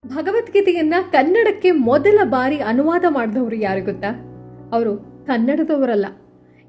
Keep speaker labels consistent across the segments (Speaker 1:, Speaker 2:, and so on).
Speaker 1: ಭಗವದ್ಗೀತೆಯನ್ನ ಕನ್ನಡಕ್ಕೆ ಮೊದಲ ಬಾರಿ ಅನುವಾದ ಮಾಡಿದವರು ಯಾರು ಗೊತ್ತಾ? ಅವರು ಕನ್ನಡದವರಲ್ಲ,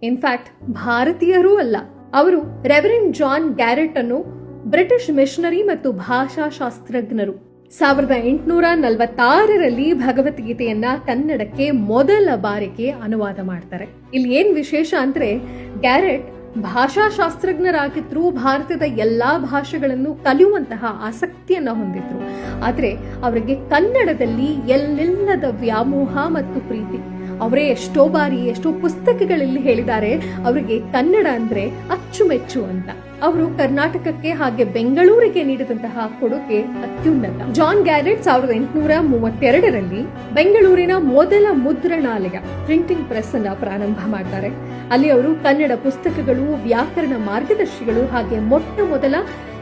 Speaker 1: ಇನ್ಫ್ಯಾಕ್ಟ್ ಭಾರತೀಯರೂ ಅಲ್ಲ. ಅವರು ರೆವರೆಂಡ್ ಜಾನ್ ಗ್ಯಾರೆಟ್ ಅನ್ನು ಬ್ರಿಟಿಷ್ ಮಿಷನರಿ ಮತ್ತು ಭಾಷಾಶಾಸ್ತ್ರಜ್ಞರು. 1846ರಲ್ಲಿ ಭಗವದ್ಗೀತೆಯನ್ನ ಕನ್ನಡಕ್ಕೆ ಮೊದಲ ಬಾರಿಗೆ ಅನುವಾದ ಮಾಡ್ತಾರೆ. ಇಲ್ಲಿ ಏನ್ ವಿಶೇಷ ಅಂದ್ರೆ, ಗ್ಯಾರೆಟ್ ಭಾಷಾಶಾಸ್ತ್ರಜ್ಞರಾಗಿದ್ರು, ಭಾರತದ ಎಲ್ಲಾ ಭಾಷೆಗಳನ್ನು ಕಲಿಯುವಂತಹ ಆಸಕ್ತಿಯನ್ನ ಹೊಂದಿದ್ರು. ಆದ್ರೆ ಅವರಿಗೆ ಕನ್ನಡದಲ್ಲಿ ಎಲ್ಲಿಲ್ಲದ ವ್ಯಾಮೋಹ ಮತ್ತು ಪ್ರೀತಿ. ಅವರೇ ಎಷ್ಟೋ ಬಾರಿ ಎಷ್ಟೋ ಪುಸ್ತಕಗಳಲ್ಲಿ ಹೇಳಿದ್ದಾರೆ, ಅವರಿಗೆ ಕನ್ನಡ ಅಂದ್ರೆ ಅಚ್ಚುಮೆಚ್ಚು ಅಂತ. ಅವರು ಕರ್ನಾಟಕಕ್ಕೆ ಹಾಗೆ ಬೆಂಗಳೂರಿಗೆ ನೀಡಿದಂತಹ ಕೊಡುಗೆ ಅತ್ಯುನ್ನತ. ಜಾನ್ ಗ್ಯಾರೆಟ್ 1832ರಲ್ಲಿ ಬೆಂಗಳೂರಿನ ಮೊದಲ ಮುದ್ರಣಾಲಯ ಪ್ರಿಂಟಿಂಗ್ ಪ್ರೆಸ್ ಅನ್ನ ಪ್ರಾರಂಭ ಮಾಡ್ತಾರೆ. ಅಲ್ಲಿ ಅವರು ಕನ್ನಡ ಪುಸ್ತಕಗಳು, ವ್ಯಾಕರಣ ಮಾರ್ಗದರ್ಶಿಗಳು ಹಾಗೆ ಮೊಟ್ಟ ಮೊದಲ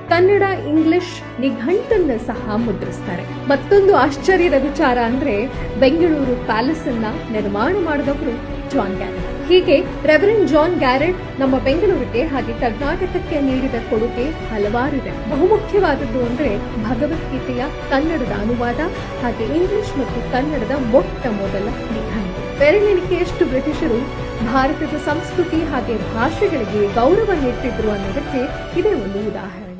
Speaker 1: ಕನ್ನಡ ಇಂಗ್ಲಿಷ್ ನಿಘಂಟನ್ನ ಸಹ ಮುದ್ರಿಸ್ತಾರೆ. ಮತ್ತೊಂದು ಆಶ್ಚರ್ಯದ ವಿಚಾರ ಅಂದ್ರೆ, ಬೆಂಗಳೂರು ಪ್ಯಾಲೇಸ್ ಅನ್ನ ನಿರ್ಮಾಣ ಮಾಡಿದವರು ಜಾನ್ ಗ್ಯಾರೆಟ್. ಹೀಗೆ ರೆವರೆಂಡ್ ಜಾನ್ ಗ್ಯಾರೆಟ್ ನಮ್ಮ ಬೆಂಗಳೂರಿಗೆ ಹಾಗೆ ಕರ್ನಾಟಕಕ್ಕೆ ನೀಡಿದ ಕೊಡುಗೆ ಹಲವಾರಿದೆ. ಬಹುಮುಖ್ಯವಾದದ್ದು ಅಂದ್ರೆ ಭಗವದ್ಗೀತೆಯ ಕನ್ನಡದ ಅನುವಾದ ಹಾಗೆ ಇಂಗ್ಲಿಷ್ ಮತ್ತು ಕನ್ನಡದ ಮೊಟ್ಟ ಮೊದಲ ನಿಘಂಟು. ಬೆರಳೆಣಿಕೆಯಷ್ಟು ಬ್ರಿಟಿಷರು ಭಾರತದ ಸಂಸ್ಕೃತಿ ಹಾಗೆ ಭಾಷೆಗಳಿಗೆ ಗೌರವ ನೀಡ್ತಿದ್ರು ಅನ್ನೋದಕ್ಕೆ ಇದೇ ಒಂದು ಉದಾಹರಣೆ.